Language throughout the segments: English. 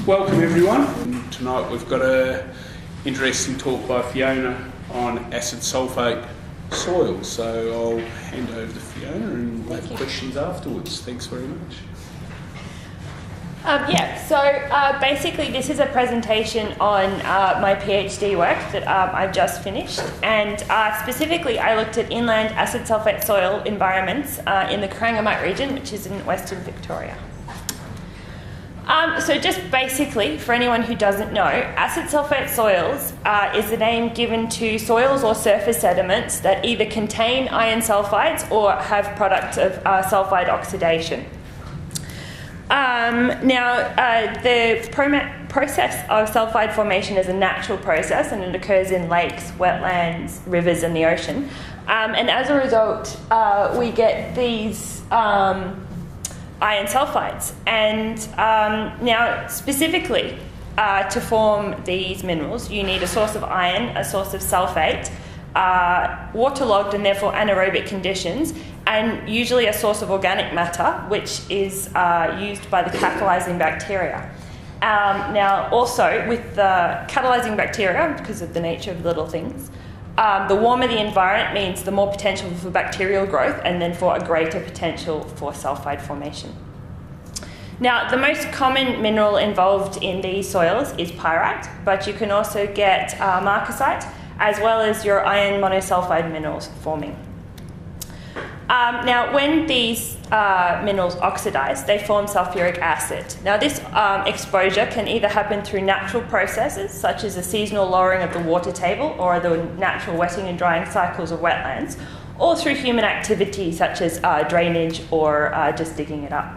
Welcome everyone. Tonight we've got an interesting talk by Fiona on acid sulfate soil. So I'll hand over to Fiona and we'll have questions afterwards. Thanks very much. Basically this is a presentation on my PhD work that I've just finished, and specifically I looked at inland acid sulfate soil environments in the Corangamite region, which is in Western Victoria. So just basically, for anyone who doesn't know, acid sulfate soils is the name given to soils or surface sediments that either contain iron sulfides or have products of sulfide oxidation. The process of sulfide formation is a natural process, and it occurs in lakes, wetlands, rivers and the ocean. And as a result, we get these iron sulfides. And now specifically to form these minerals, you need a source of iron, a source of sulfate, waterlogged and therefore anaerobic conditions, and usually a source of organic matter, which is used by the catalysing bacteria. Now also with the catalysing bacteria, because of the nature of little things, the warmer the environment means the more potential for bacterial growth and then for a greater potential for sulfide formation. Now, the most common mineral involved in these soils is pyrite, but you can also get marcasite, as well as your iron monosulfide minerals forming. Now, when these minerals oxidize, they form sulfuric acid. Now, this exposure can either happen through natural processes, such as a seasonal lowering of the water table or the natural wetting and drying cycles of wetlands, or through human activity, such as drainage or just digging it up.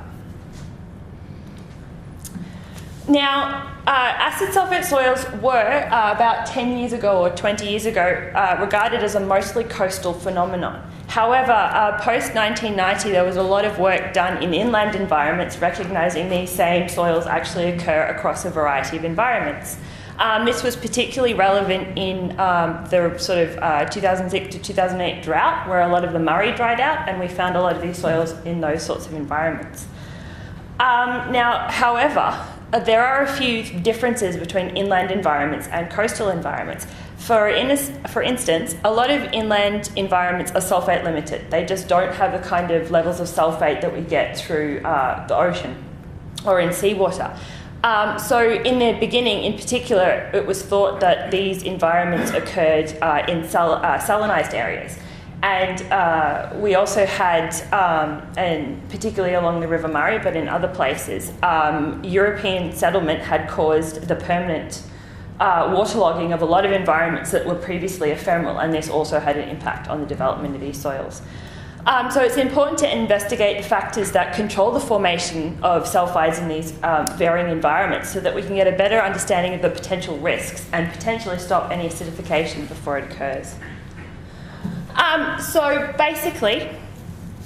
Now, acid sulfate soils were, about 10 years ago or 20 years ago, regarded as a mostly coastal phenomenon. However, post-1990, there was a lot of work done in inland environments recognising these same soils actually occur across a variety of environments. This was particularly relevant in the sort of 2006 to 2008 drought, where a lot of the Murray dried out, and we found a lot of these soils in those sorts of environments. However, there are a few differences between inland environments and coastal environments. For instance, a lot of inland environments are sulfate limited. They just don't have the kind of levels of sulfate that we get through the ocean or in seawater. So in the beginning, in particular, it was thought that these environments occurred in salinised areas. And we also had, and particularly along the River Murray, but in other places, European settlement had caused the permanent waterlogging of a lot of environments that were previously ephemeral, and this also had an impact on the development of these soils. So it's important to investigate the factors that control the formation of sulfides in these varying environments so that we can get a better understanding of the potential risks and potentially stop any acidification before it occurs. So basically,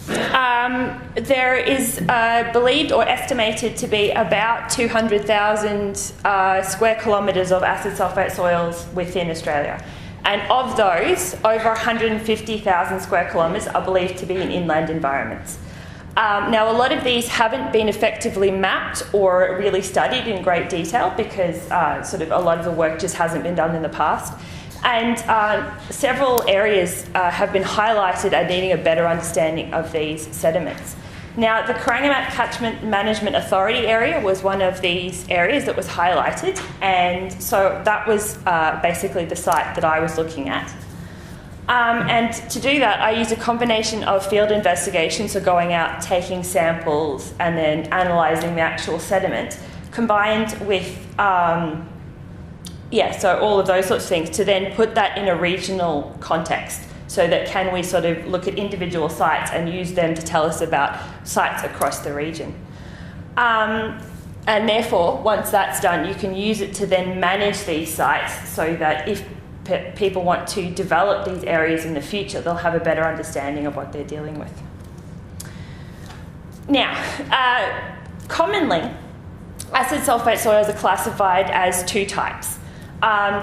there is believed or estimated to be about 200,000 square kilometres of acid sulfate soils within Australia. And of those, over 150,000 square kilometres are believed to be in inland environments. Now, a lot of these haven't been effectively mapped or really studied in great detail because sort of a lot of the work just hasn't been done in the past. And several areas have been highlighted as needing a better understanding of these sediments. Now, the Corangamite Catchment Management Authority area was one of these areas that was highlighted, and so that was basically the site that I was looking at. And to do that, I used a combination of field investigations, so going out, taking samples, and then analysing the actual sediment, combined with so all of those sorts of things, to then put that in a regional context so that can we sort of look at individual sites and use them to tell us about sites across the region. And therefore, once that's done, you can use it to then manage these sites so that if people want to develop these areas in the future, they'll have a better understanding of what they're dealing with. Now, commonly, acid sulfate soils are classified as two types.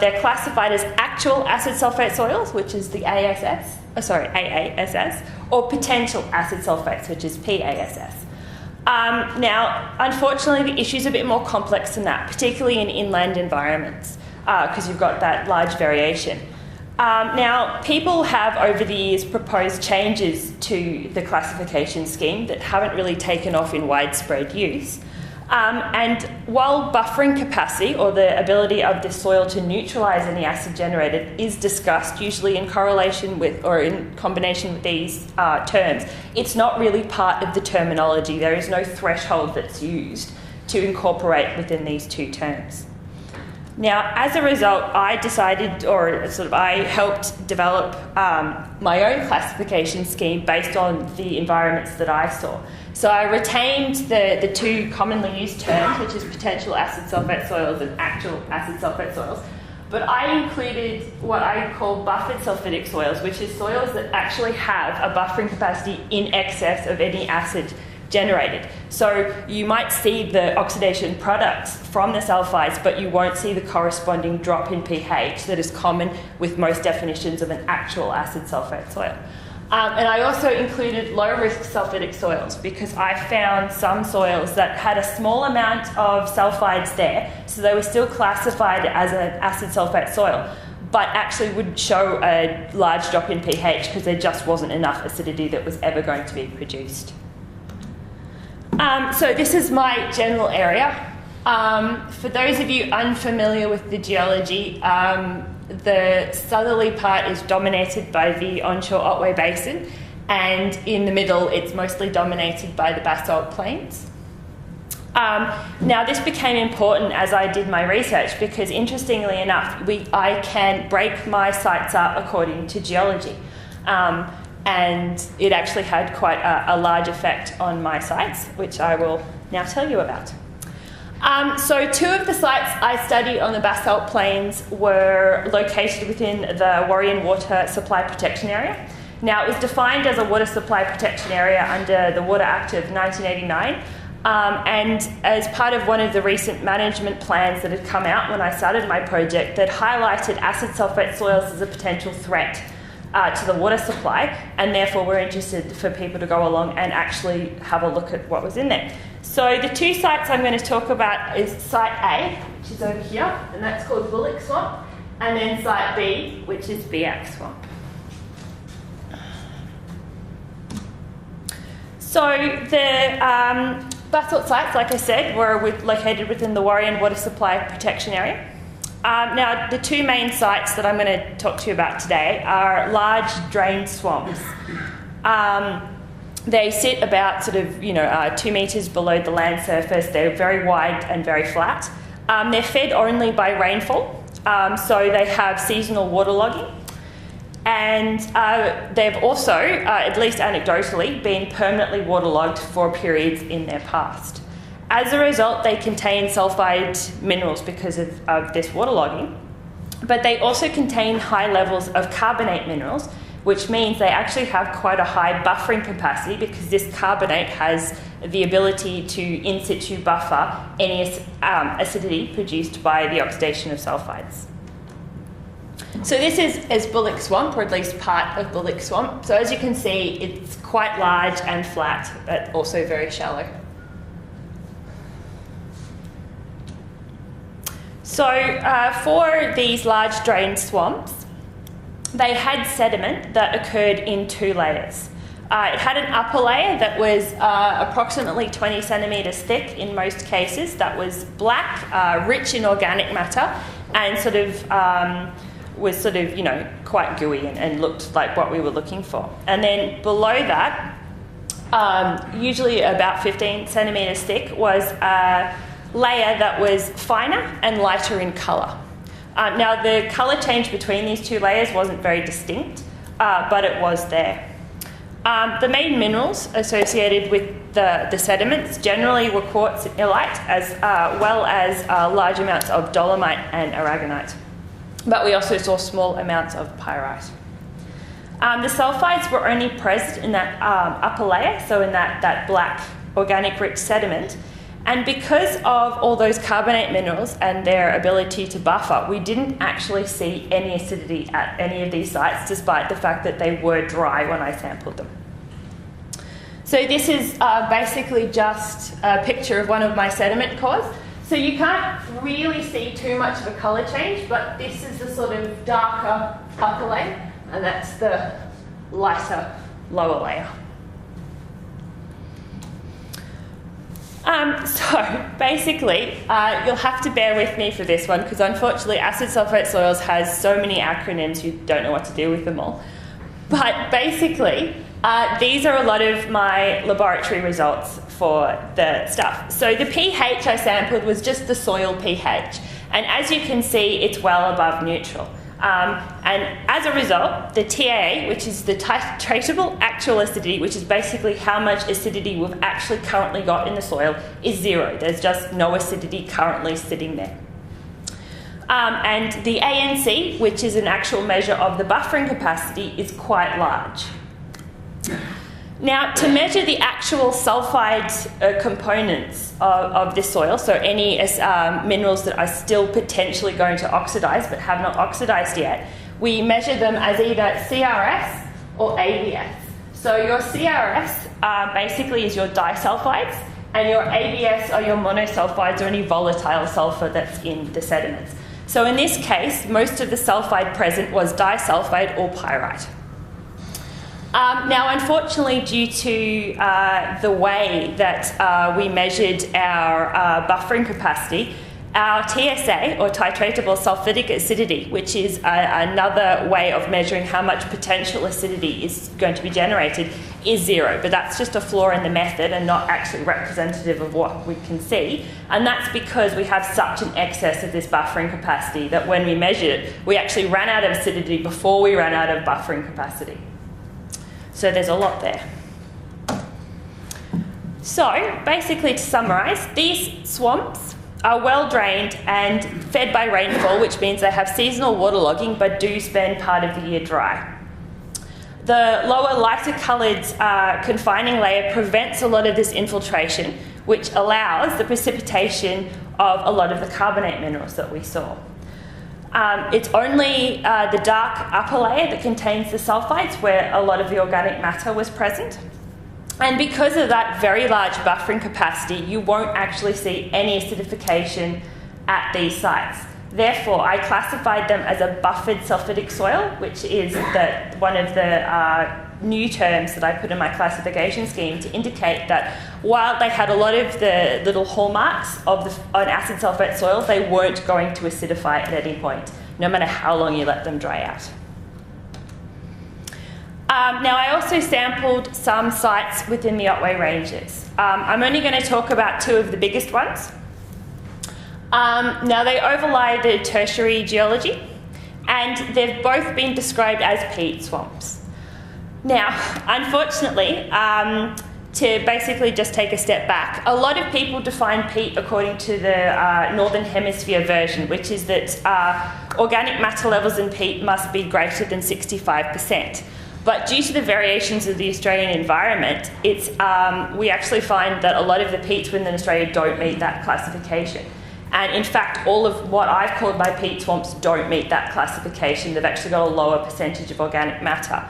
They're classified as actual acid sulfate soils, which is the AASS, or potential acid sulfates, which is PASS. Now, unfortunately, the issue's a bit more complex than that, particularly in inland environments, because you've got that large variation. Now, people have over the years proposed changes to the classification scheme that haven't really taken off in widespread use. And while buffering capacity, or the ability of the soil to neutralise any acid generated, is discussed, usually in correlation with or in combination with these terms, it's not really part of the terminology. There is no threshold that's used to incorporate within these two terms. Now, as a result, I decided, or I helped develop my own classification scheme based on the environments that I saw. So I retained the two commonly used terms, which is potential acid sulfate soils and actual acid sulfate soils. But I included what I call buffered sulfidic soils, which is soils that actually have a buffering capacity in excess of any acid generated. So you might see the oxidation products from the sulfides, but you won't see the corresponding drop in pH that is common with most definitions of an actual acid sulfate soil. And I also included low-risk sulfidic soils because I found some soils that had a small amount of sulfides there, so they were still classified as an acid sulfate soil, but actually would show a large drop in pH because there just wasn't enough acidity that was ever going to be produced. So this is my general area. For those of you unfamiliar with the geology, the southerly part is dominated by the onshore Otway Basin, and in the middle it's mostly dominated by the basalt plains. Now this became important as I did my research because, interestingly enough, I can break my sites up according to geology. And it actually had quite a large effect on my sites, which I will now tell you about. So two of the sites I studied on the basalt plains were located within the Warrion Water Supply Protection Area. Now, it was defined as a water supply protection area under the Water Act of 1989, and as part of one of the recent management plans that had come out when I started my project that highlighted acid sulfate soils as a potential threat to the water supply, and therefore we're interested for people to go along and actually have a look at what was in there. So the two sites I'm going to talk about is Site A, which is over here, and that's called Bullocks Swamp, and then Site B, which is Bullocks Swamp. So the basalt sites, like I said, were located within the Warrion Water Supply Protection Area. Now, the two main sites that I'm going to talk to you about today are large drained swamps. They sit about 2 metres below the land surface. They're very wide and very flat. They're fed only by rainfall, so they have seasonal waterlogging. And they've also, at least anecdotally, been permanently waterlogged for periods in their past. As a result, they contain sulfide minerals because of this waterlogging, but they also contain high levels of carbonate minerals, which means they actually have quite a high buffering capacity because this carbonate has the ability to in situ buffer any acidity produced by the oxidation of sulfides. So this is Bullocks Swamp, or at least part of Bullocks Swamp. So as you can see, it's quite large and flat, but also very shallow. So for these large drained swamps, they had sediment that occurred in two layers. It had an upper layer that was approximately 20 centimetres thick in most cases, that was black, rich in organic matter, and was quite gooey and looked like what we were looking for. And then below that, usually about 15 centimetres thick, was a layer that was finer and lighter in colour. Now, the colour change between these two layers wasn't very distinct, but it was there. The main minerals associated with the sediments generally were quartz and illite, as well as large amounts of dolomite and aragonite. But we also saw small amounts of pyrite. The sulfides were only present in that upper layer, so in that black organic rich sediment. And because of all those carbonate minerals and their ability to buffer, we didn't actually see any acidity at any of these sites, despite the fact that they were dry when I sampled them. So this is basically just a picture of one of my sediment cores. So you can't really see too much of a colour change, but this is the sort of darker upper layer, and that's the lighter lower layer. So basically, you'll have to bear with me for this one, because unfortunately acid sulfate soils has so many acronyms you don't know what to do with them all. But basically, these are a lot of my laboratory results for the stuff. So the pH I sampled was just the soil pH, and as you can see, it's well above neutral. And as a result, the TAA, which is the titratable actual acidity, which is basically how much acidity we've actually currently got in the soil, is 0. There's just no acidity currently sitting there. And the ANC, which is an actual measure of the buffering capacity, is quite large. Now, to measure the actual sulfide components of this soil, so any minerals that are still potentially going to oxidise but have not oxidised yet, we measure them as either CRS or ABS. So your CRS basically is your disulfides, and your ABS are your monosulfides or any volatile sulfur that's in the sediments. So in this case, most of the sulfide present was disulfide or pyrite. Now, unfortunately, due to the way that we measured our buffering capacity, our TSA, or titratable sulfidic acidity, which is another way of measuring how much potential acidity is going to be generated, is 0. But that's just a flaw in the method and not actually representative of what we can see. And that's because we have such an excess of this buffering capacity that when we measured it, we actually ran out of acidity before we ran out of buffering capacity. So there's a lot there. So basically, to summarise, these swamps are well drained and fed by rainfall, which means they have seasonal waterlogging but do spend part of the year dry. The lower lighter coloured confining layer prevents a lot of this infiltration, which allows the precipitation of a lot of the carbonate minerals that we saw. It's only the dark upper layer that contains the sulfides where a lot of the organic matter was present. And because of that very large buffering capacity, you won't actually see any acidification at these sites. Therefore, I classified them as a buffered sulfidic soil, which is one of the new terms that I put in my classification scheme to indicate that while they had a lot of the little hallmarks of an acid sulfate soil, they weren't going to acidify at any point, no matter how long you let them dry out. Now, I also sampled some sites within the Otway Ranges. I'm only going to talk about 2 of the biggest ones. Now, they overlie the tertiary geology, and they've both been described as peat swamps. Now, unfortunately, to basically just take a step back, a lot of people define peat according to the Northern Hemisphere version, which is that organic matter levels in peat must be greater than 65%. But due to the variations of the Australian environment, we actually find that a lot of the peats within Australia don't meet that classification. And in fact, all of what I've called my peat swamps don't meet that classification. They've actually got a lower percentage of organic matter.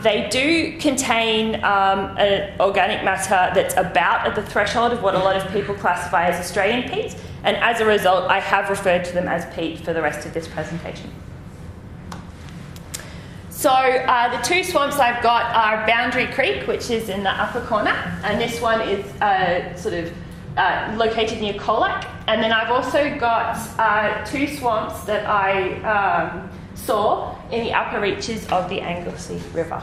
They do contain an organic matter that's about at the threshold of what a lot of people classify as Australian peat, and as a result, I have referred to them as peat for the rest of this presentation. So the 2 swamps I've got are Boundary Creek, which is in the upper corner, and this one is located near Colac. And then I've also got 2 swamps that I saw in the upper reaches of the Anglesea River.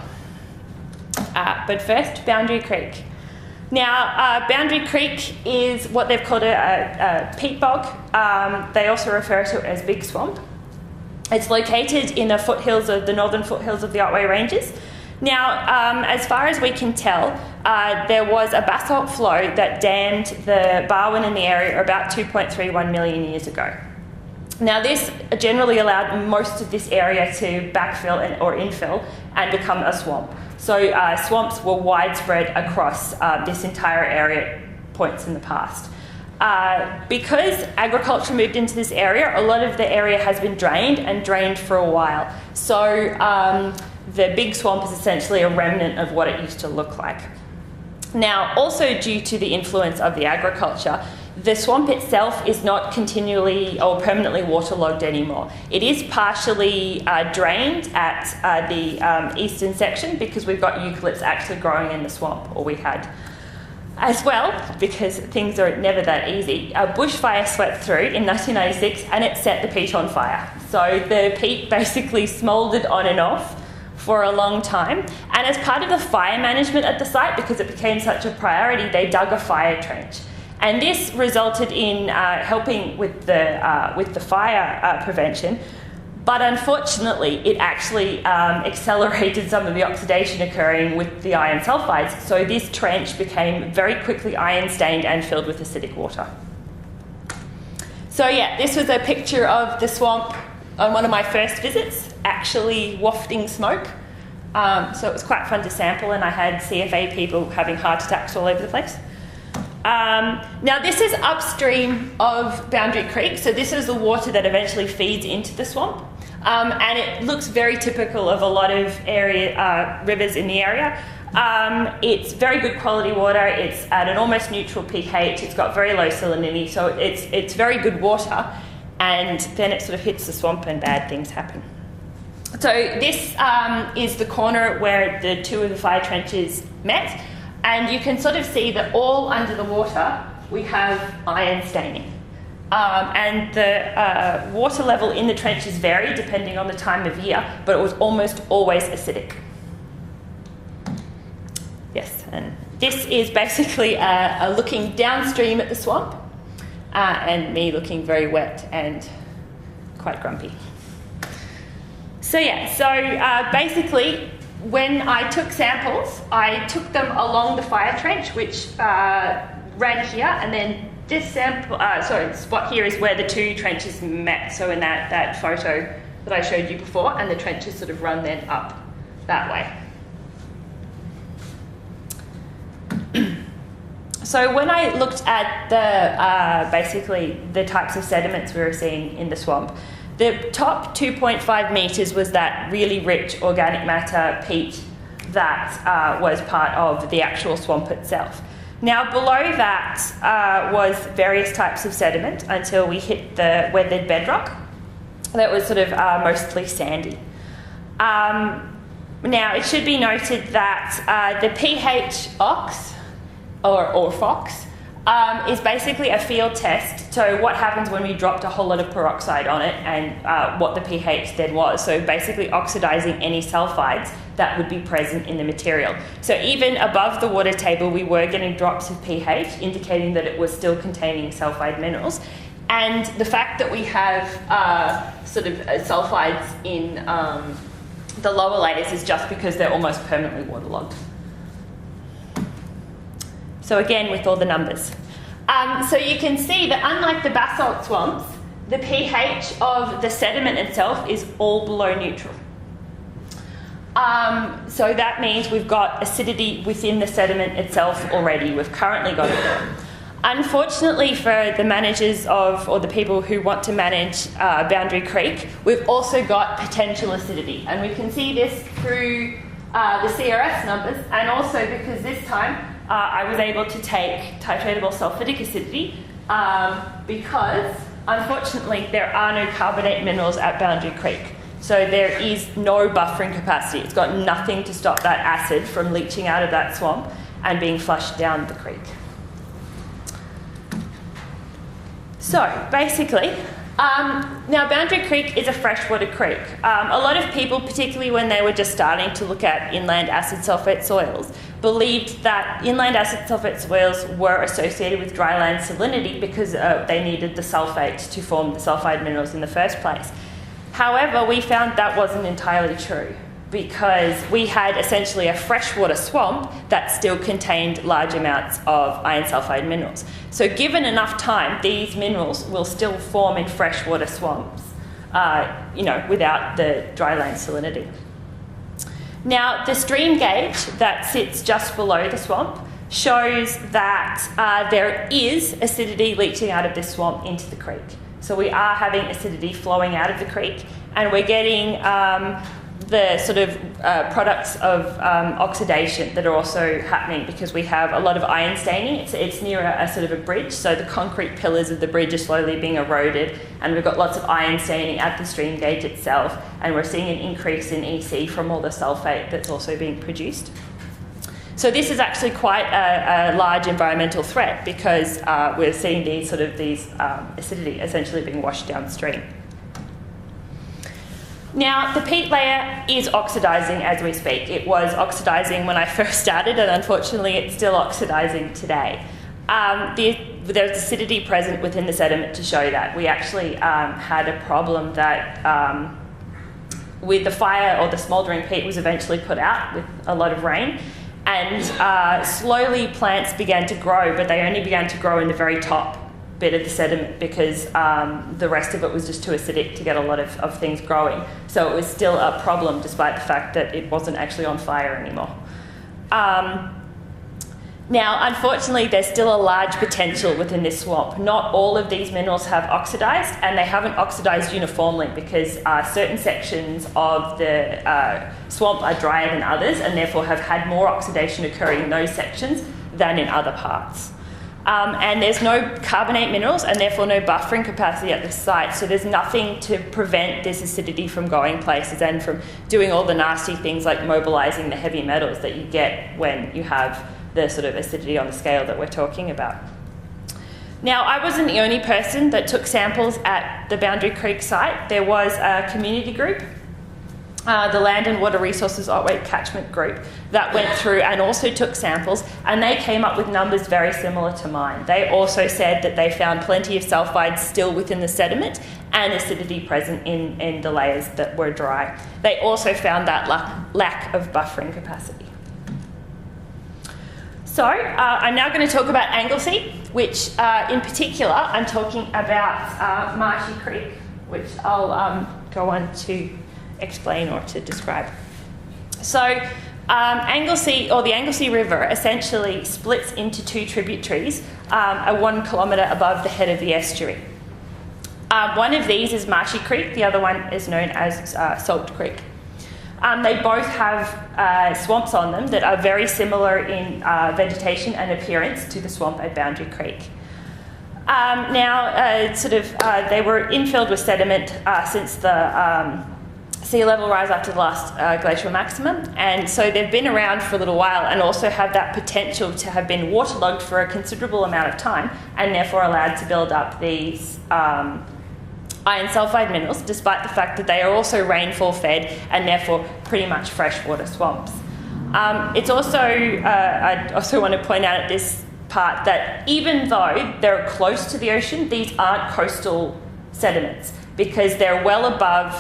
But first, Boundary Creek. Now, Boundary Creek is what they've called a peat bog. They also refer to it as Big Swamp. It's located in the northern foothills of the Otway Ranges. Now, as far as we can tell, there was a basalt flow that dammed the Barwon in the area about 2.31 million years ago. Now, this generally allowed most of this area to backfill or infill and become a swamp. So swamps were widespread across this entire area at points in the past. Because agriculture moved into this area, a lot of the area has been drained for a while. So the Big Swamp is essentially a remnant of what it used to look like. Now, also due to the influence of the agriculture, the swamp itself is not continually or permanently waterlogged anymore. It is partially drained at the eastern section because we've got eucalypts actually growing in the swamp, or we had. As well, because things are never that easy, a bushfire swept through in 1996 and it set the peat on fire. So the peat basically smouldered on and off for a long time. And as part of the fire management at the site, because it became such a priority, they dug a fire trench. And this resulted in helping with the fire prevention. But unfortunately, it actually accelerated some of the oxidation occurring with the iron sulfides. So this trench became very quickly iron stained and filled with acidic water. So yeah, this was a picture of the swamp on one of my first visits, actually wafting smoke. So it was quite fun to sample, and I had CFA people having heart attacks all over the place. Now this is upstream of Boundary Creek, so this is the water that eventually feeds into the swamp. And it looks very typical of a lot of rivers in the area. It's very good quality water, it's at an almost neutral pH, it's got very low salinity, so it's very good water, and then it sort of hits the swamp and bad things happen. So this is the corner where the two of the fire trenches met, and you can sort of see that all under the water we have iron staining. And the water level in the trenches varied depending on the time of year, but it was almost always acidic. Yes, and this is basically looking downstream at the swamp, and me looking very wet and quite grumpy. So yeah, so basically when I took samples, I took them along the fire trench, which ran here, and then this spot here is where the two trenches met. So in that photo that I showed you before, and the trenches sort of run then up that way. So when I looked at the basically the types of sediments we were seeing in the swamp, the top 2.5 metres was that really rich organic matter peat that was part of the actual swamp itself. Now below that was various types of sediment until we hit the weathered bedrock that was sort of mostly sandy. Now it should be noted that the pH ox, or FOX, is basically a field test. So what happens when we dropped a whole lot of peroxide on it, and what the pH then was. So basically oxidizing any sulfides that would be present in the material. So even above the water table, we were getting drops of pH, indicating that it was still containing sulfide minerals. And the fact that we have sulfides in the lower layers is just because they're almost permanently waterlogged. So again, with all the numbers. So you can see that unlike the basalt swamps, the pH of the sediment itself is all below neutral. So that means we've got acidity within the sediment itself already. We've currently got it there. Unfortunately for the managers or the people who want to manage Boundary Creek, we've also got potential acidity. And we can see this through the CRS numbers, and also because this time I was able to take titratable sulfidic acidity because, unfortunately, there are no carbonate minerals at Boundary Creek. So there is no buffering capacity. It's got nothing to stop that acid from leaching out of that swamp and being flushed down the creek. So basically, now Boundary Creek is a freshwater creek. A lot of people, particularly when they were just starting to look at inland acid sulfate soils, believed that inland acid sulfate soils were associated with dryland salinity because they needed the sulfate to form the sulfide minerals in the first place. However, we found that wasn't entirely true because we had essentially a freshwater swamp that still contained large amounts of iron sulfide minerals. So given enough time, these minerals will still form in freshwater swamps, without the dryland salinity. Now, the stream gauge that sits just below the swamp shows that there is acidity leaching out of this swamp into the creek. So we are having acidity flowing out of the creek, and we're getting the sort of products of oxidation that are also happening, because we have a lot of iron staining. It's near a sort of a bridge, so the concrete pillars of the bridge are slowly being eroded, and we've got lots of iron staining at the stream gauge itself, and we're seeing an increase in EC from all the sulfate that's also being produced. So this is actually quite a large environmental threat, because we're seeing these acidity essentially being washed downstream. Now, the peat layer is oxidising as we speak. It was oxidising when I first started, and unfortunately it's still oxidising today. There's acidity present within the sediment to show that. We actually had a problem that with the fire, or the smouldering peat was eventually put out with a lot of rain, and slowly plants began to grow, but they only began to grow in the very top bit of the sediment, because the rest of it was just too acidic to get a lot of things growing. So it was still a problem, despite the fact that it wasn't actually on fire anymore. Now, unfortunately, there's still a large potential within this swamp. Not all of these minerals have oxidised, and they haven't oxidised uniformly, because certain sections of the swamp are drier than others, and therefore have had more oxidation occurring in those sections than in other parts. And there's no carbonate minerals, and therefore no buffering capacity at the site, so there's nothing to prevent this acidity from going places and from doing all the nasty things like mobilising the heavy metals that you get when you have the sort of acidity on the scale that we're talking about. Now, I wasn't the only person that took samples at the Boundary Creek site. There was a community group, the Land and Water Resources Otway Catchment Group, that went through and also took samples, and they came up with numbers very similar to mine. They also said that they found plenty of sulfides still within the sediment and acidity present in the layers that were dry. They also found that lack of buffering capacity. So I'm now going to talk about Anglesea, which in particular I'm talking about Marshy Creek, which I'll go on to explain or to describe. So Anglesea, or the Anglesea River, essentially splits into two tributaries 1 kilometre above the head of the estuary. One of these is Marshy Creek, the other one is known as Salt Creek. They both have swamps on them that are very similar in vegetation and appearance to the swamp at Boundary Creek. They were infilled with sediment since the sea level rise after the last glacial maximum, and so they've been around for a little while and also have that potential to have been waterlogged for a considerable amount of time, and therefore allowed to build up these iron sulfide minerals, despite the fact that they are also rainfall fed and therefore pretty much freshwater swamps. It's also, I also want to point out at this part that even though they're close to the ocean, these aren't coastal sediments, because they're well above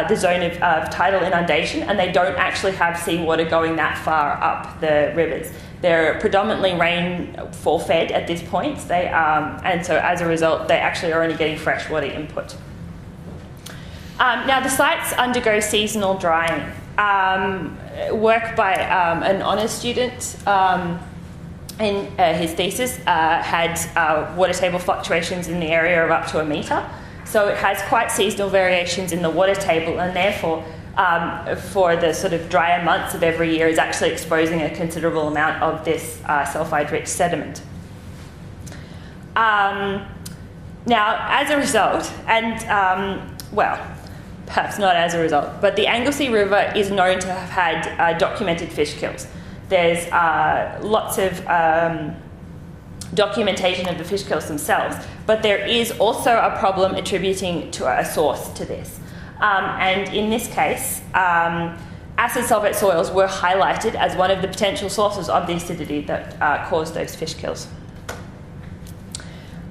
the zone of tidal inundation, and they don't actually have seawater going that far up the rivers. They're predominantly rainfall fed at this point, and so as a result, they actually are only getting freshwater input. Now, the sites undergo seasonal drying. Work by an honours student in his thesis had water table fluctuations in the area of up to 1 metre. So it has quite seasonal variations in the water table, and therefore for the sort of drier months of every year is actually exposing a considerable amount of this sulfide-rich sediment. Now, as a result, and perhaps not as a result, but the Anglesea River is known to have had documented fish kills. There's lots of documentation of the fish kills themselves, but there is also a problem attributing to a source to this. And in this case, acid sulfate soils were highlighted as one of the potential sources of the acidity that caused those fish kills.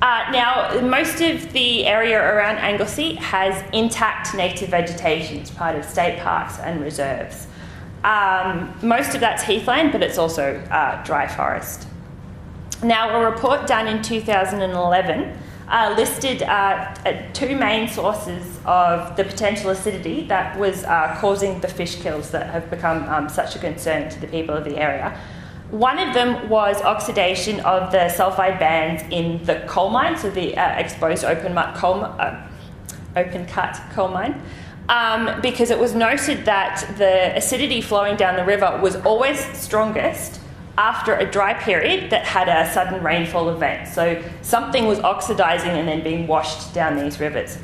Now, most of the area around Anglesea has intact native vegetation. It's part of state parks and reserves. Most of that's heathland, but it's also dry forest. Now, a report done in 2011 listed two main sources of the potential acidity that was causing the fish kills that have become such a concern to the people of the area. One of them was oxidation of the sulfide bands in the coal mine, so the exposed open cut coal mine. because it was noted that the acidity flowing down the river was always strongest after a dry period that had a sudden rainfall event. So something was oxidising and then being washed down these rivers.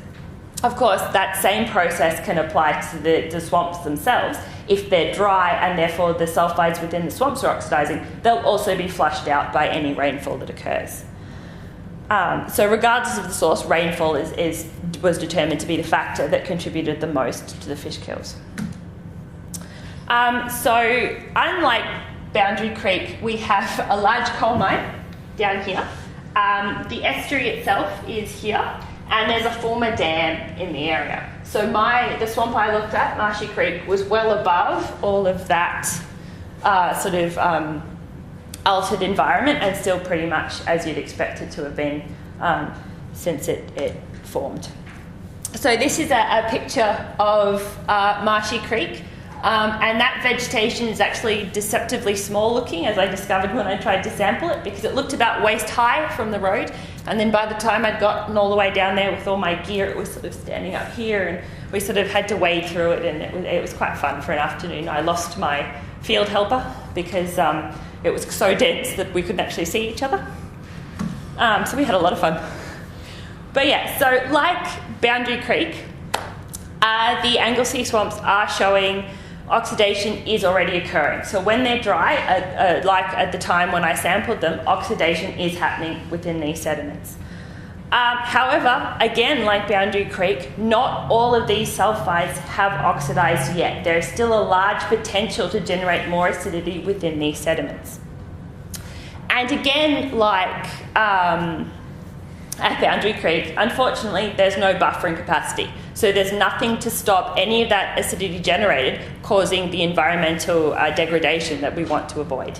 Of course, that same process can apply to the swamps themselves. If they're dry and therefore the sulfides within the swamps are oxidising, they'll also be flushed out by any rainfall that occurs. So regardless of the source, rainfall was determined to be the factor that contributed the most to the fish kills. So unlike Boundary Creek, we have a large coal mine down here. The estuary itself is here, and there's a former dam in the area. So the swamp I looked at, Marshy Creek, was well above all of that altered environment, and still pretty much as you'd expect it to have been since it formed. So this is a picture of Marshy Creek, and that vegetation is actually deceptively small looking, as I discovered when I tried to sample it, because it looked about waist high from the road, and then by the time I'd gotten all the way down there with all my gear, it was sort of standing up here, and we sort of had to wade through it, and it was quite fun for an afternoon. I lost my field helper because it was so dense that we couldn't actually see each other. So we had a lot of fun. But yeah, so like Boundary Creek, the Anglesea Swamps are showing oxidation is already occurring. So when they're dry, like at the time when I sampled them, oxidation is happening within these sediments. However, again, like Boundary Creek, not all of these sulfides have oxidised yet. There is still a large potential to generate more acidity within these sediments. And again, like at Boundary Creek, unfortunately, there's no buffering capacity. So there's nothing to stop any of that acidity generated causing the environmental degradation that we want to avoid.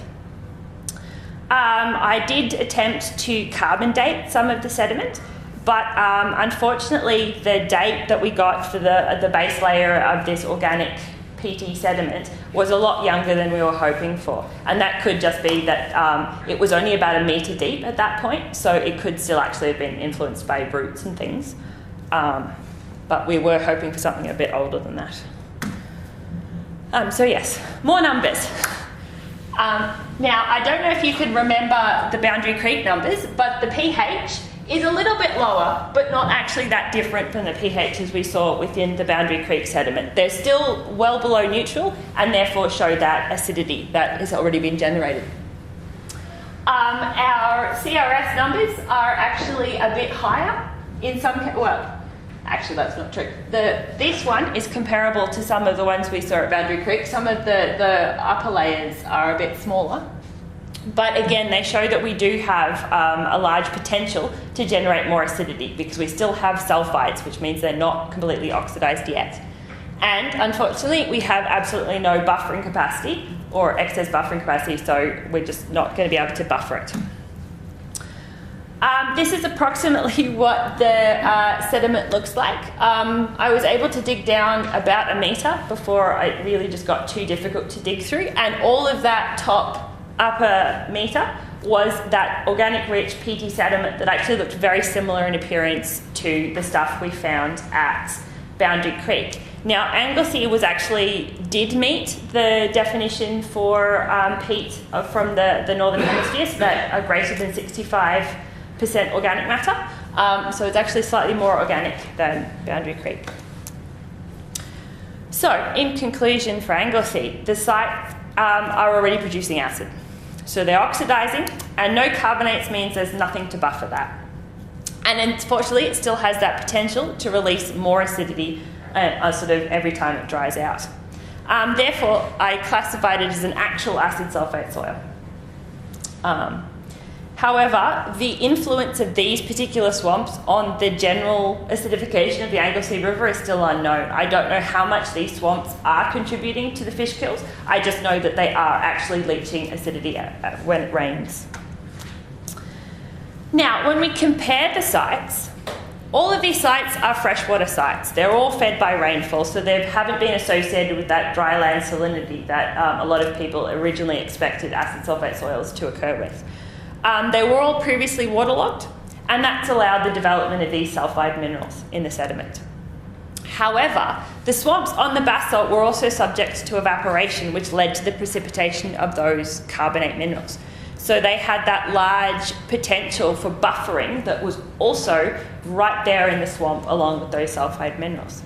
I did attempt to carbon date some of the sediment, but unfortunately the date that we got for the base layer of this organic PT sediment was a lot younger than we were hoping for. And that could just be that it was only about 1 metre deep at that point, so it could still actually have been influenced by roots and things. But we were hoping for something a bit older than that. So yes, more numbers. Now, I don't know if you can remember the Boundary Creek numbers, but the pH is a little bit lower, but not actually that different from the pHs we saw within the Boundary Creek sediment. They're still well below neutral and therefore show that acidity that has already been generated. Our CRS numbers are actually a bit higher in some cases. Well, actually, that's not true. This one is comparable to some of the ones we saw at Boundary Creek. Some of the upper layers are a bit smaller. But again, they show that we do have a large potential to generate more acidity because we still have sulfides, which means they're not completely oxidised yet. And unfortunately, we have absolutely no buffering capacity or excess buffering capacity, so we're just not going to be able to buffer it. This is approximately what the sediment looks like. I was able to dig down about 1 metre before it really just got too difficult to dig through, and all of that upper metre was that organic rich peaty sediment that actually looked very similar in appearance to the stuff we found at Boundary Creek. Now, Anglesea did meet the definition for peat from the Northern Hemisphere, so that are greater than 65% organic matter. So it's actually slightly more organic than Boundary Creek. So, in conclusion for Anglesea, the sites are already producing acid. So they're oxidising, and no carbonates means there's nothing to buffer that. And unfortunately, it still has that potential to release more acidity sort of every time it dries out. Therefore, I classified it as an actual acid sulfate soil. However, the influence of these particular swamps on the general acidification of the Anglesea River is still unknown. I don't know how much these swamps are contributing to the fish kills. I just know that they are actually leaching acidity when it rains. Now, when we compare the sites, all of these sites are freshwater sites. They're all fed by rainfall, so they haven't been associated with that dryland salinity that a lot of people originally expected acid sulfate soils to occur with. They were all previously waterlogged, and that's allowed the development of these sulfide minerals in the sediment. However, the swamps on the basalt were also subject to evaporation, which led to the precipitation of those carbonate minerals. So they had that large potential for buffering that was also right there in the swamp along with those sulfide minerals.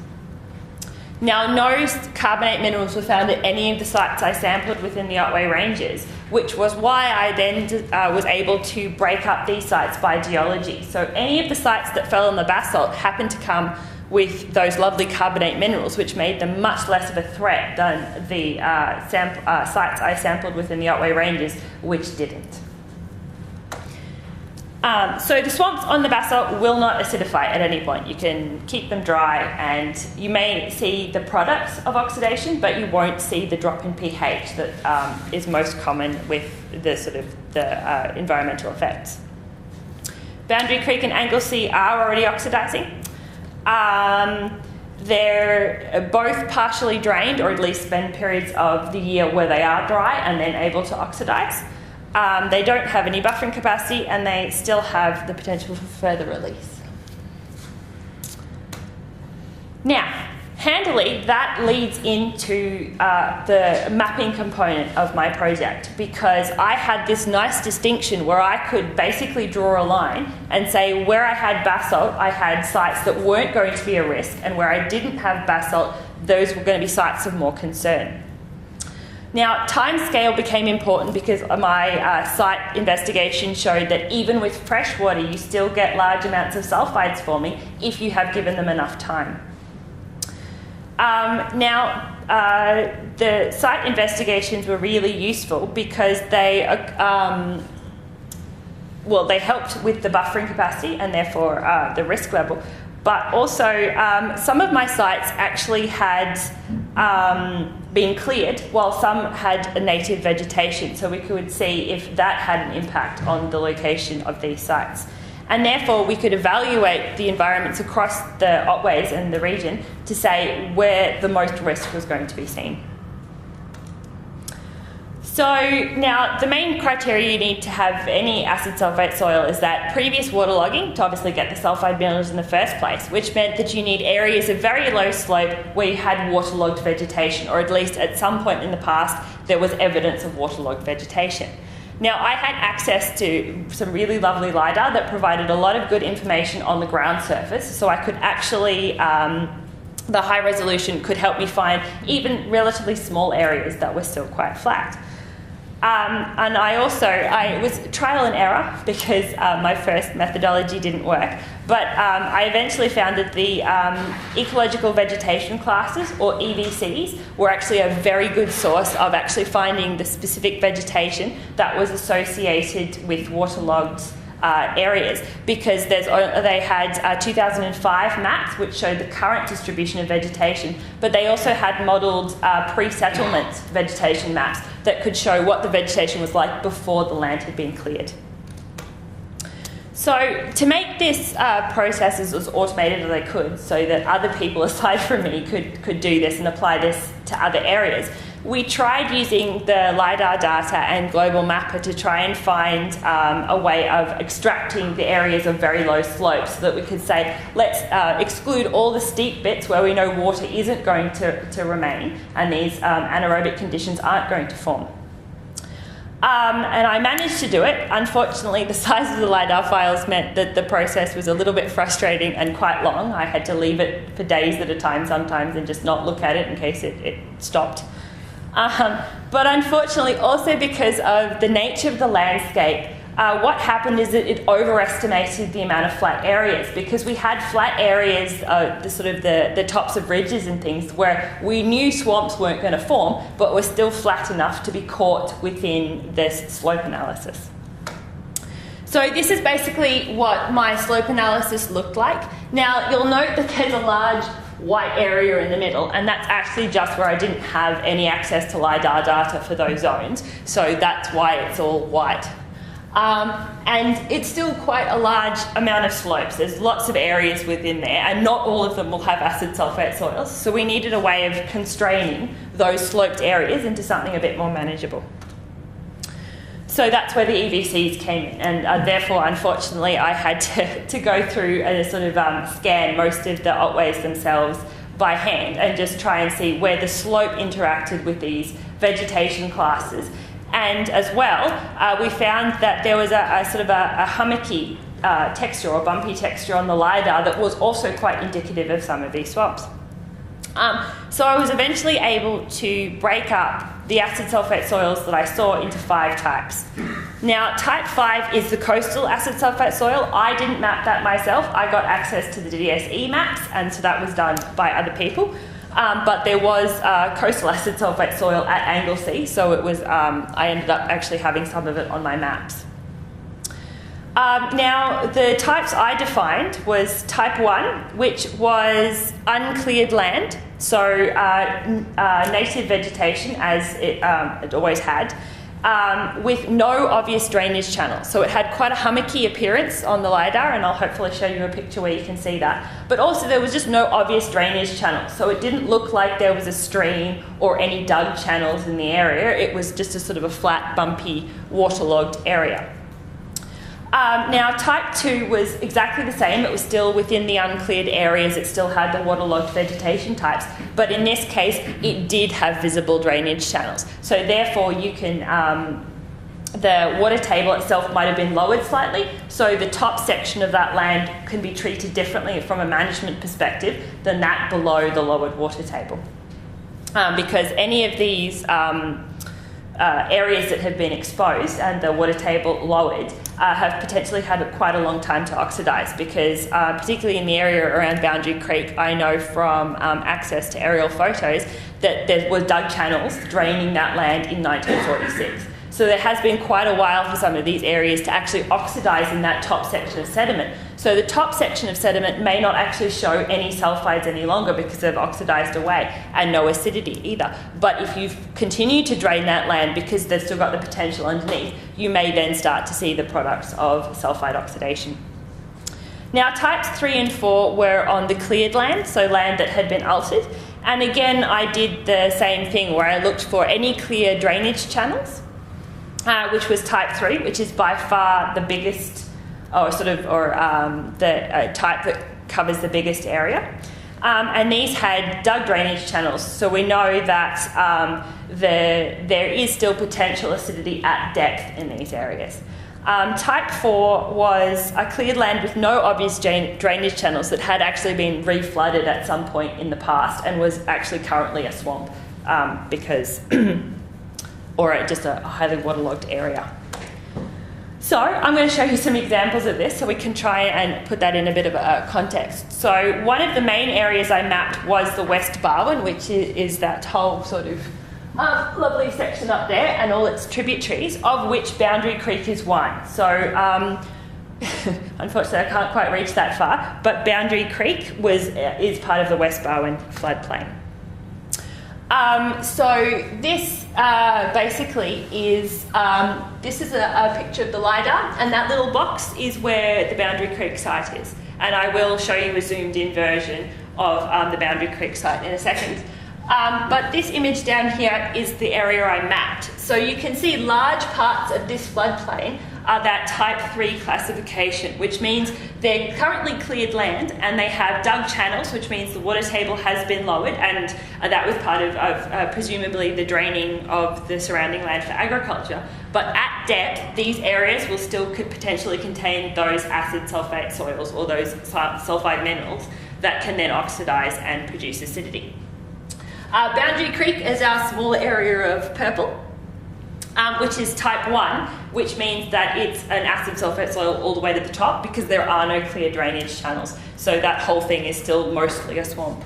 Now, no carbonate minerals were found at any of the sites I sampled within the Otway Ranges, which was why I then was able to break up these sites by geology. So any of the sites that fell on the basalt happened to come with those lovely carbonate minerals, which made them much less of a threat than the sites I sampled within the Otway Ranges, which didn't. So the swamps on the basalt will not acidify at any point. You can keep them dry and you may see the products of oxidation, but you won't see the drop in pH that is most common with the environmental effects. Boundary Creek and Anglesea are already oxidising. They're both partially drained, or at least spend periods of the year where they are dry and then able to oxidise. They don't have any buffering capacity and they still have the potential for further release. Now, handily, that leads into the mapping component of my project, because I had this nice distinction where I could basically draw a line and say where I had basalt, I had sites that weren't going to be a risk, and where I didn't have basalt, those were going to be sites of more concern. Now, time scale became important because my site investigation showed that even with fresh water, you still get large amounts of sulfides forming if you have given them enough time. The site investigations were really useful because they helped with the buffering capacity and therefore the risk level. But also, some of my sites actually had been cleared, while some had a native vegetation, so we could see if that had an impact on the location of these sites. And therefore, we could evaluate the environments across the Otways and the region to say where the most risk was going to be seen. So now, the main criteria you need to have any acid sulfate soil is that previous waterlogging to obviously get the sulfide minerals in the first place, which meant that you need areas of very low slope where you had waterlogged vegetation, or at least at some point in the past there was evidence of waterlogged vegetation. Now, I had access to some really lovely LiDAR that provided a lot of good information on the ground surface, so I could actually, the high resolution could help me find even relatively small areas that were still quite flat. And I was trial and error because my first methodology didn't work, but I eventually found that the ecological vegetation classes, or EVCs, were actually a very good source of actually finding the specific vegetation that was associated with waterlogged areas, because they had 2005 maps which showed the current distribution of vegetation, but they also had modelled pre-settlement vegetation maps that could show what the vegetation was like before the land had been cleared. So to make this process as automated as I could, so that other people aside from me could do this and apply this to other areas, we tried using the LiDAR data and Global Mapper to try and find a way of extracting the areas of very low slopes so that we could say, let's exclude all the steep bits where we know water isn't going to remain and these anaerobic conditions aren't going to form. And I managed to do it. Unfortunately, the size of the LiDAR files meant that the process was a little bit frustrating and quite long. I had to leave it for days at a time sometimes and just not look at it in case it stopped. But unfortunately, also because of the nature of the landscape, what happened is that it overestimated the amount of flat areas, because we had flat areas, the tops of ridges and things, where we knew swamps weren't going to form, but were still flat enough to be caught within this slope analysis. So this is basically what my slope analysis looked like. Now, you'll note that there's a large white area in the middle, and that's actually just where I didn't have any access to LiDAR data for those zones, so that's why it's all white. And it's still quite a large amount of slopes. There's lots of areas within there, and not all of them will have acid sulfate soils, so we needed a way of constraining those sloped areas into something a bit more manageable. So that's where the EVCs came in, and therefore, unfortunately, I had to go through and scan most of the Otways themselves by hand and just try and see where the slope interacted with these vegetation classes. And as well, we found that there was a sort of a hummocky texture or bumpy texture on the LiDAR that was also quite indicative of some of these swamps. So I was eventually able to break up the acid sulfate soils that I saw into 5 types. Now, type 5 is the coastal acid sulfate soil. I didn't map that myself. I got access to the DSE maps, and so that was done by other people. But there was coastal acid sulfate soil at Anglesea, so it was. I ended up actually having some of it on my maps. Now, the types I defined was type 1, which was uncleared land, so native vegetation, as it always had, with no obvious drainage channel. So it had quite a hummocky appearance on the LiDAR, and I'll hopefully show you a picture where you can see that. But also there was just no obvious drainage channel, so it didn't look like there was a stream or any dug channels in the area. It was just a sort of a flat, bumpy, waterlogged area. Now, type 2 was exactly the same. It was still within the uncleared areas. It still had the waterlogged vegetation types. But in this case, it did have visible drainage channels. So therefore, you can, the water table itself might have been lowered slightly. So the top section of that land can be treated differently from a management perspective than that below the lowered water table. Because any of these areas that have been exposed and the water table lowered have potentially had quite a long time to oxidise, because particularly in the area around Boundary Creek, I know from access to aerial photos that there were dug channels draining that land in 1946. So there has been quite a while for some of these areas to actually oxidise in that top section of sediment. So the top section of sediment may not actually show any sulfides any longer because they've oxidised away, and no acidity either. But if you've continued to drain that land because they've still got the potential underneath, you may then start to see the products of sulfide oxidation. Now, types 3 and 4 were on the cleared land, so land that had been altered. And again, I did the same thing where I looked for any clear drainage channels, which was type 3, which is by far the biggest, the type that covers the biggest area. And these had dug drainage channels, so we know that there is still potential acidity at depth in these areas. Type 4 was a cleared land with no obvious drainage channels that had actually been re-flooded at some point in the past and was actually currently a swamp or just a highly waterlogged area. So I'm going to show you some examples of this so we can try and put that in a bit of a context. So one of the main areas I mapped was the West Barwon, which is that whole sort of lovely section up there and all its tributaries, of which Boundary Creek is one. So unfortunately I can't quite reach that far, but Boundary Creek is part of the West Barwon floodplain. So this basically is, this is a picture of the LiDAR, and that little box is where the Boundary Creek site is. And I will show you a zoomed in version of the Boundary Creek site in a second. But this image down here is the area I mapped. So you can see large parts of this floodplain are that type 3 classification, which means they're currently cleared land and they have dug channels, which means the water table has been lowered, and that was part of presumably the draining of the surrounding land for agriculture. But at depth, these areas will still could potentially contain those acid sulfate soils or those sulfide minerals that can then oxidise and produce acidity. Boundary Creek is our smaller area of purple, which is type 1, which means that it's an acid sulfate soil all the way to the top because there are no clear drainage channels. So that whole thing is still mostly a swamp.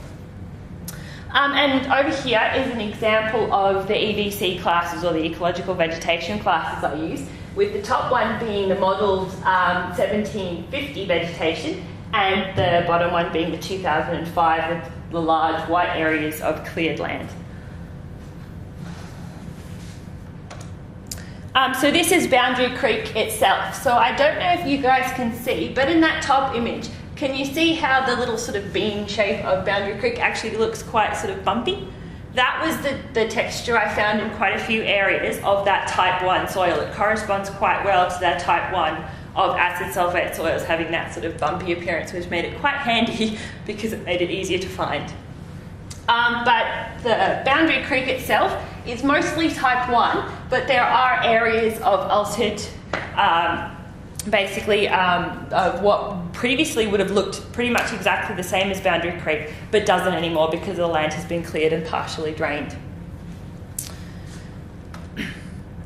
And over here is an example of the EVC classes, or the ecological vegetation classes I use, with the top one being the modelled 1750 vegetation and the bottom one being the 2005 with the large white areas of cleared land. So this is Boundary Creek itself. So I don't know if you guys can see, but in that top image, can you see how the little sort of bean shape of Boundary Creek actually looks quite sort of bumpy? That was the texture I found in quite a few areas of that type 1 soil. It corresponds quite well to that type 1 of acid sulfate soils having that sort of bumpy appearance, which made it quite handy because it made it easier to find. But the Boundary Creek itself is mostly type 1, but there are areas of altered, of what previously would have looked pretty much exactly the same as Boundary Creek, but doesn't anymore because the land has been cleared and partially drained.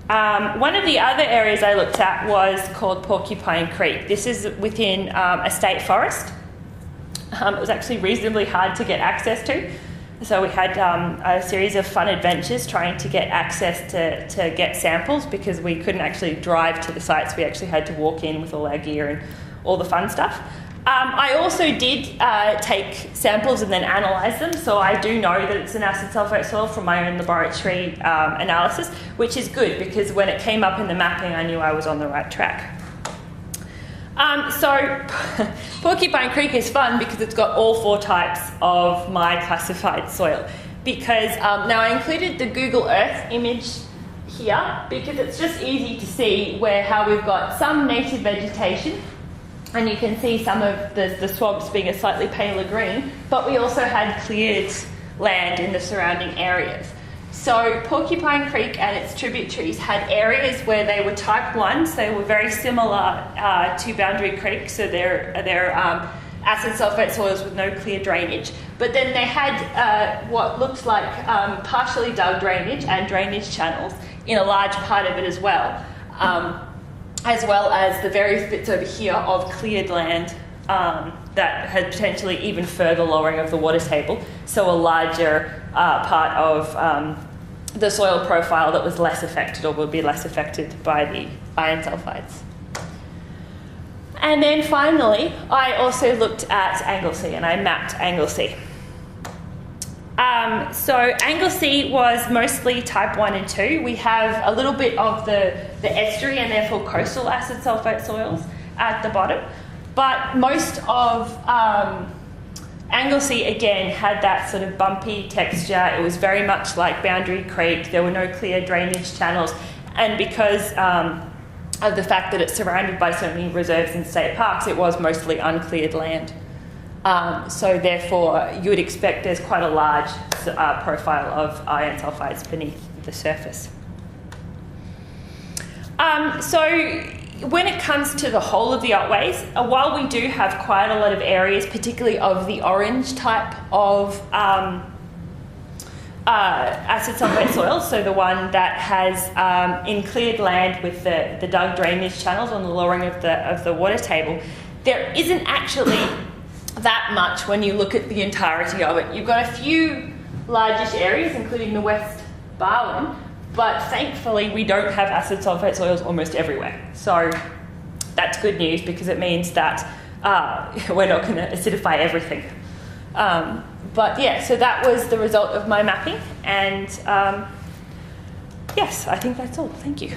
One of the other areas I looked at was called Porcupine Creek. This is within a state forest. It was actually reasonably hard to get access to. So we had a series of fun adventures trying to get access to get samples because we couldn't actually drive to the sites. We actually had to walk in with all our gear and all the fun stuff. I also did take samples and then analyse them, so I do know that it's an acid sulfate soil from my own laboratory analysis, which is good because when it came up in the mapping I knew I was on the right track. So Porcupine Creek is fun because it's got all 4 types of my classified soil. Because now I included the Google Earth image here because it's just easy to see how we've got some native vegetation, and you can see some of the swamps being a slightly paler green, but we also had cleared land in the surrounding areas. So Porcupine Creek and its tributaries had areas where they were type 1, so they were very similar to Boundary Creek, so they're acid sulfate soils with no clear drainage. But then they had what looked like partially dug drainage and drainage channels in a large part of it as well as the various bits over here of cleared land that had potentially even further lowering of the water table, so a larger part of the soil profile that was less affected or would be less affected by the iron sulfides. And then finally, I also looked at Anglesea and I mapped Anglesea. So Anglesea was mostly type 1 and 2. We have a little bit of the estuary and therefore coastal acid sulfate soils at the bottom, but most of Anglesea again had that sort of bumpy texture. It was very much like Boundary Creek. There were no clear drainage channels, and because of the fact that it's surrounded by so many reserves and state parks, it was mostly uncleared land. So therefore you would expect there's quite a large profile of iron sulfides beneath the surface. So when it comes to the whole of the Otways, while we do have quite a lot of areas, particularly of the orange type of acid sulfate soil, so the one that has in cleared land with the dug drainage channels on the lowering of the water table, there isn't actually that much when you look at the entirety of it. You've got a few largish areas, including the West Barwon, but thankfully we don't have acid sulfate soils almost everywhere. So that's good news because it means that we're not going to acidify everything. But yeah, so that was the result of my mapping, and yes, I think that's all. Thank you.